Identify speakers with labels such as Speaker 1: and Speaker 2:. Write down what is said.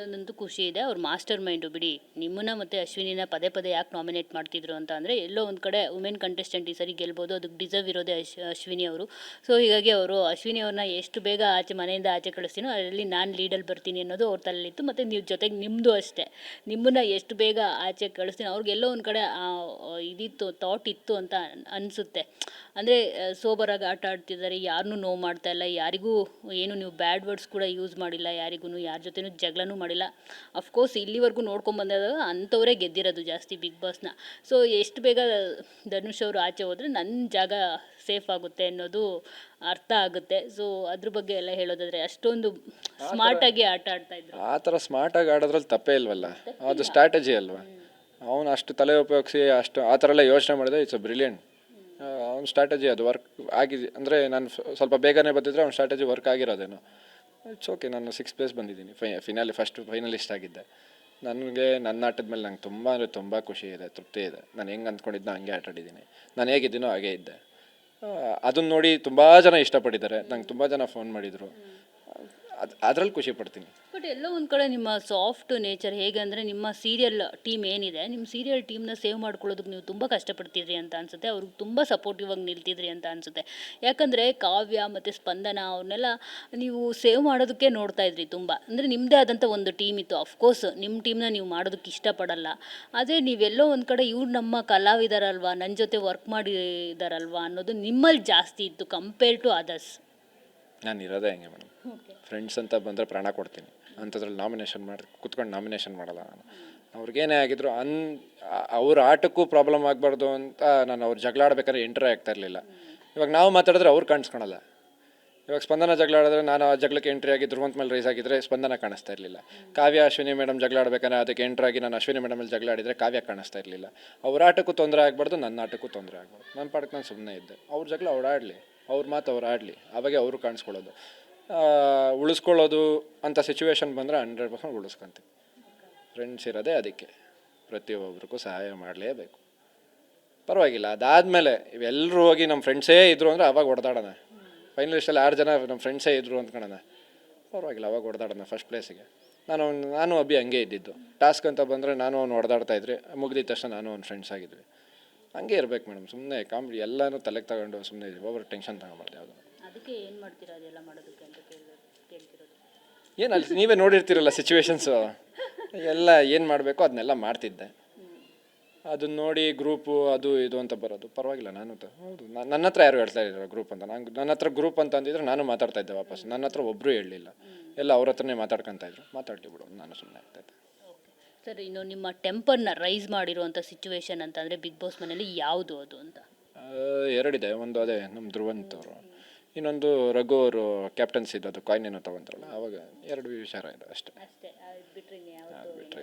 Speaker 1: ಅನ್ನೋದಂತೂ ಖುಷಿ ಇದೆ. ಅವ್ರು ಮಾಸ್ಟರ್ ಮೈಂಡು ಬಿಡಿ. ನಿಮ್ಮನ್ನ ಮತ್ತು ಅಶ್ವಿನಿನ ಪದೇ ಪದೇ ಯಾಕೆ ನಾಮಿನೇಟ್ ಮಾಡ್ತಿದ್ರು ಅಂತ ಅಂದರೆ, ಎಲ್ಲೋ ಒಂದು ಕಡೆ ವುಮೆನ್ ಕಂಟೆಸ್ಟೆಂಟ್ ಈ ಸರಿ ಗೆಲ್ಬೋದು, ಅದಕ್ಕೆ ಡಿಸರ್ವ್ ಇರೋದೇ ಅಶ್ವಿನಿ ಅವರು. ಸೊ ಹೀಗಾಗಿ ಅವರು ಅಶ್ವಿನಿ ಅವ್ರನ್ನ ಎಷ್ಟು ಬೇಗ ಮನೆಯಿಂದ ಆಚೆ ಕಳಿಸ್ತೀನೋ ಅದರಲ್ಲಿ ನಾನು ಲೀಡಲ್ಲಿ ಬರ್ತೀನಿ ಅನ್ನೋದು ಅವ್ರ ತಲೆಯಲ್ಲಿತ್ತು. ಮತ್ತು ನೀವು ಜೊತೆಗೆ ನಿಮ್ಮದು ಅಷ್ಟೇ, ನಿಮ್ಮನ್ನು ಎಷ್ಟು ಬೇಗ ಆಚೆ ಕಳಿಸ್ತೀನಿ, ಅವ್ರಿಗೆಲ್ಲೋ ಒಂದು ಕಡೆ ಇದಿತ್ತು, ಥಾಟ್ ಇತ್ತು ಅಂತ ಅನಿಸುತ್ತೆ. ಅಂದರೆ ಸೋಬರಾಗಿ ಆಟ ಆಡ್ತಿದ್ದಾರೆ, ಯಾರನ್ನೂ ನೋವು ಮಾಡ್ತಾ ಇಲ್ಲ, ಯಾರಿಗೂ ಏನು ನೀವು ಬ್ಯಾಡ್ ವರ್ಡ್ಸ್ ಕೂಡ ಯೂಸ್ ಮಾಡಿಲ್ಲ, ಯಾರಿಗೂ ಯಾರ ಜೊತೆನೂ ಜಗಳನೂ ಮಾಡಿಲ್ಲ. ಅಫ್ಕೋರ್ಸ್ ಇಲ್ಲಿವರೆಗೂ ನೋಡ್ಕೊಂಬಂದಾಗ ಅಂಥವರೇ ಗೆದ್ದಿರೋದು ಜಾಸ್ತಿ ಬಿಗ್ ಬಾಸ್ನ. ಸೊ ಎಷ್ಟು ಬೇಗ ಧನುಷ್ ಅವರು ಆಚೆ ಹೋದರೆ ನನ್ನ ಜಾಗ ಸೇಫ್ ಆಗುತ್ತೆ ಅನ್ನೋದು ಅರ್ಥ ಆಗುತ್ತೆ. ಸೊ ಅದ್ರ ಬಗ್ಗೆ ಎಲ್ಲ ಹೇಳೋದಾದರೆ ಅಷ್ಟೊಂದು ಸ್ಮಾರ್ಟಾಗಿ ಆಟ ಆಡ್ತಾಯಿದ್ರು.
Speaker 2: ಆ ಥರ ಸ್ಮಾರ್ಟಾಗಿ ಆಡೋದ್ರಲ್ಲಿ ತಪ್ಪೇ ಇಲ್ವಲ್ಲ, ಅದು ಸ್ಟ್ರಾಟಜಿ ಅಲ್ವಾ. ಅವನು ಅಷ್ಟು ತಲೆ ಉಪಯೋಗಿಸಿ ಅಷ್ಟು ಆ ಥರ ಎಲ್ಲ ಯೋಚನೆ ಮಾಡಿದ್ರೆ ಇಟ್ಸ್ ಅ ಬ್ರಿಲಿಯಂಟ್. ಅವ್ನ ಸ್ಟ್ರಾಟಜಿ ಅದು ವರ್ಕ್ ಆಗಿದೆ. ಅಂದರೆ ನಾನು ಸ್ವಲ್ಪ ಬೇಗನೆ ಬಂದಿದ್ದರೆ ಅವ್ನ ಸ್ಟ್ರಾಟಜಿ ವರ್ಕ್ ಆಗಿರೋದೇನೋ. It's okay. ನಾನು 6th ಪ್ಲೇಸ್ ಬಂದಿದ್ದೀನಿ, ಫಸ್ಟ್ ಫೈನಲಿಸ್ಟ್ ಆಗಿದ್ದೆ. ನನಗೆ ನನ್ನ ಆಟದ ಮೇಲೆ ನಂಗೆ ತುಂಬ ಅಂದರೆ ತುಂಬ ಖುಷಿ ಇದೆ, ತೃಪ್ತಿ ಇದೆ. ನಾನು ಹೆಂಗೆ ಅಂದ್ಕೊಂಡಿದ್ದೋ ಹಂಗೆ ಆಟ ಆಡಿದ್ದೀನಿ, ನಾನು ಹೇಗಿದ್ದೀನೋ ಹಾಗೇ ಇದ್ದೆ. ಅದನ್ನು ನೋಡಿ ತುಂಬ ಜನ ಇಷ್ಟಪಟ್ಟಿದ್ದಾರೆ, ನಂಗೆ ತುಂಬ ಜನ ಫೋನ್ ಮಾಡಿದರು. ಅದರಲ್ಲಿ ಖುಷಿ ಪಡ್ತೀನಿ.
Speaker 1: ಬಟ್ ಎಲ್ಲೋ ಒಂದು ಕಡೆ ನಿಮ್ಮ ಸಾಫ್ಟ್ ನೇಚರ್ ಹೇಗೆ ಅಂದರೆ, ನಿಮ್ಮ ಸೀರಿಯಲ್ ಟೀಮ್ ಏನಿದೆ, ನಿಮ್ಮ ಸೀರಿಯಲ್ ಟೀಮ್ನ ಸೇವ್ ಮಾಡ್ಕೊಳ್ಳೋದಕ್ಕೆ ನೀವು ತುಂಬ ಕಷ್ಟಪಡ್ತಿದ್ರಿ ಅಂತ ಅನಿಸುತ್ತೆ. ಅವ್ರಿಗೆ ತುಂಬ ಸಪೋರ್ಟಿವ್ ಆಗಿ ನಿಲ್ತಿದ್ರಿ ಅಂತ ಅನಿಸುತ್ತೆ. ಯಾಕಂದರೆ ಕಾವ್ಯ ಮತ್ತು ಸ್ಪಂದನ ಅವ್ರನ್ನೆಲ್ಲ ನೀವು ಸೇವ್ ಮಾಡೋದಕ್ಕೆ ನೋಡ್ತಾ ಇದ್ರಿ ತುಂಬ. ಅಂದರೆ ನಿಮ್ಮದೇ ಆದಂಥ ಒಂದು ಟೀಮ್ ಇತ್ತು. ಅಫ್ಕೋರ್ಸ್ ನಿಮ್ಮ ಟೀಮ್ನ ನೀವು ಮಾಡೋದಕ್ಕೆ ಇಷ್ಟಪಡಲ್ಲ. ಆದರೆ ನೀವೆಲ್ಲೋ ಒಂದು ಕಡೆ ಇವ್ರು ನಮ್ಮ ಕಲಾವಿದರಲ್ವಾ, ನನ್ನ ಜೊತೆ ವರ್ಕ್ ಮಾಡಿದಾರಲ್ವಾ ಅನ್ನೋದು ನಿಮ್ಮಲ್ಲಿ ಜಾಸ್ತಿ ಇತ್ತು ಕಂಪೇರ್ ಟು ಅದರ್ಸ್.
Speaker 2: ನಾನು ಇರೋದೇ ಹೆಂಗೆ ಮೇಡಮ್, ಫ್ರೆಂಡ್ಸ್ ಅಂತ ಬಂದರೆ ಪ್ರಾಣ ಕೊಡ್ತೀನಿ. ಅಂಥದ್ರಲ್ಲಿ ನಾಮಿನೇಷನ್ ಕುತ್ಕೊಂಡು ನಾಮಿನೇಷನ್ ಮಾಡಲ್ಲ ನಾನು. ಅವ್ರಿಗೇನೇ ಆಗಿದ್ರು ಅವ್ರ ಆಟಕ್ಕೂ ಪ್ರಾಬ್ಲಮ್ ಆಗಬಾರ್ದು ಅಂತ ನಾನು ಅವ್ರು ಜಗಳ ಆಡ್ಬೇಕಾದ್ರೆ ಎಂಟ್ರೇ ಆಗ್ತಾ ಇರಲಿಲ್ಲ. ಇವಾಗ ನಾವು ಮಾತಾಡಿದ್ರೆ ಅವ್ರು ಕಾಣಿಸ್ಕೊಳಲ್ಲ. ಇವಾಗ ಸ್ಪಂದನ ಜಗಳ ಆಡಿದ್ರೆ ನಾನು ಆ ಜಗಳಕ್ಕೆ ಎಂಟ್ರಿ ಆಗಿ ಧ್ರುವಂತ ಮೇಲೆ ರೈಸ್ ಆಗಿದ್ದರೆ ಸ್ಪಂದನ ಕಾಣಿಸ್ತಾ ಇರಲಿಲ್ಲ. ಕಾವ್ಯ ಅಶ್ವಿನಿ ಮೇಡಮ್ ಜಗಳ ಆಡ್ಬೇಕಾದ್ರೆ ಅದಕ್ಕೆ ಎಂಟ್ರಾಗಿ ನಾನು ಅಶ್ವಿನಿ ಮೇಡಮ್ ಮೇಲೆ ಜಗಳ ಆಡಿದರೆ ಕಾವ್ಯ ಕಾಣಿಸ್ತಾ ಇರಲಿಲ್ಲ. ಅವ್ರ ಆಟಕ್ಕೂ ತೊಂದರೆ ಆಗಬಾರ್ದು, ನನ್ನ ಆಟಕ್ಕೂ ತೊಂದರೆ ಆಗಬಾರ್ದು. ನನ್ನ ಪಾಡಕ್ಕೆ ನಾನು ಸುಮ್ಮನೆ ಇದ್ದೆ. ಅವ್ರ ಜಗಳ ಅವ್ರು ಆಡಲಿ, ಅವ್ರ ಮಾತು ಅವ್ರು ಆಡಲಿ, ಅವಾಗೆ ಅವರು ಕಾಣಿಸ್ಕೊಳ್ಳೋದು. ಉಳಿಸ್ಕೊಳ್ಳೋದು ಅಂತ ಸಿಚುವೇಶನ್ ಬಂದರೆ 100% ಉಳಿಸ್ಕೊಂತೀವಿ. ಫ್ರೆಂಡ್ಸ್ ಇರೋದೇ ಅದಕ್ಕೆ, ಪ್ರತಿಯೊಬ್ಬರಿಗೂ ಸಹಾಯ ಮಾಡಲೇಬೇಕು. ಪರವಾಗಿಲ್ಲ, ಅದಾದಮೇಲೆ ಇವೆಲ್ಲರೂ ಹೋಗಿ ನಮ್ಮ ಫ್ರೆಂಡ್ಸೇ ಇದ್ದರು ಅಂದರೆ ಅವಾಗ ಹೊಡೆದಾಡೋಣ. ಫೈನಲಿಸ್ಟಲ್ಲಿ 6 ಜನ ನಮ್ಮ ಫ್ರೆಂಡ್ಸೇ ಇದ್ದರು ಅಂದ್ಕೊಳ್ಳೋಣ, ಪರವಾಗಿಲ್ಲ, ಅವಾಗ ಹೊಡೆದಾಡೋಣ ಫಸ್ಟ್ ಪ್ಲೇಸಿಗೆ. ನಾನು ಅಭಿ ಹಂಗೆ ಇದ್ದಿದ್ದು. ಟಾಸ್ಕ್ ಅಂತ ಬಂದರೆ ನಾನು ಅವ್ನು ಹೊಡೆದಾಡ್ತಾಯಿದ್ರಿ, ಮುಗಿದಿದ್ದ ತಕ್ಷಣ ನಾನು ಅವ್ನು ಫ್ರೆಂಡ್ಸ್ ಆಗಿದ್ವಿ. ಹಂಗೆ ಇರಬೇಕು ಮೇಡಮ್. ಸುಮ್ಮನೆ ಕಾಮಿಡಿ ಎಲ್ಲನೂ ತಲೆಗೆ ತಗೊಂಡು ಸುಮ್ಮನೆ ಓವರ್ ಟೆನ್ಷನ್ ತಗೊಬಾರ್ದು ಯಾವುದು.
Speaker 1: ಅದಕ್ಕೆ ಏನು ಮಾಡ್ತೀರಾ ಅದೆಲ್ಲ ಮಾಡೋದಕ್ಕೆ ಅಂತ ಕೇಳ್ತಿರೋದು.
Speaker 2: ಏನು ಅಲ್ಲಿ ನೀವೇ ನೋಡಿರ್ತೀರಲ್ಲ ಸಿಚುವೇಶನ್ಸು ಎಲ್ಲ ಏನು ಮಾಡಬೇಕು ಅದನ್ನೆಲ್ಲ ಮಾಡ್ತಿದ್ದೆ. ಅದನ್ನ ನೋಡಿ ಗ್ರೂಪು ಅದು ಇದು ಅಂತ ಬರೋದು ಪರವಾಗಿಲ್ಲ. ಹೌದು, ನನ್ನ ಹತ್ರ ಯಾರು ಹೇಳ್ತಾ ಇದ್ದಾರೆ ಗ್ರೂಪ್ ಅಂತ. ನನ್ನ ಹತ್ರ ಗ್ರೂಪ್ ಅಂತ ಅಂದಿದ್ರೆ ನಾನು ಮಾತಾಡ್ತಾ ಇದ್ದೆ ವಾಪಸ್. ನನ್ನ ಹತ್ರ ಒಬ್ಬರು ಹೇಳಲಿಲ್ಲ, ಎಲ್ಲ ಅವ್ರ ಹತ್ರನೇ ಮಾತಾಡ್ಕೊತಾ ಇದ್ರು. ಮಾತಾಡಲಿ ಬಿಡು, ನಾನು ಸುಮ್ಮನೆ ಆಗ್ತಾಯಿದ್ದೆ.
Speaker 1: ಸರ್, ಇನ್ನು ನಿಮ್ಮ ಟೆಂಪರ್ನ ರೈಸ್ ಮಾಡಿರುವಂಥ ಸಿಚುವೇಶನ್ ಅಂತಂದರೆ ಬಿಗ್ ಬಾಸ್ ಮನೇಲಿ ಯಾವುದು ಅದು ಅಂತ?
Speaker 2: ಎರಡಿದೆ. ಒಂದು ಅದೇ ನಮ್ಮ ಧ್ರುವಂತ್ ಅವರು, ಇನ್ನೊಂದು ರಘು ಅವರು ಕ್ಯಾಪ್ಟನ್ಸಿ ಇದ್ದು ಅದು ಕಾಯಿನ್ ಏನೋ ತೊಗೊಂತಾರಲ್ಲ, ಅವಾಗ 2 ವಿಚಾರ ಇದೆ ಅಷ್ಟೇ.
Speaker 1: ಅಷ್ಟೇ, ಬಿಟ್ಟರೆ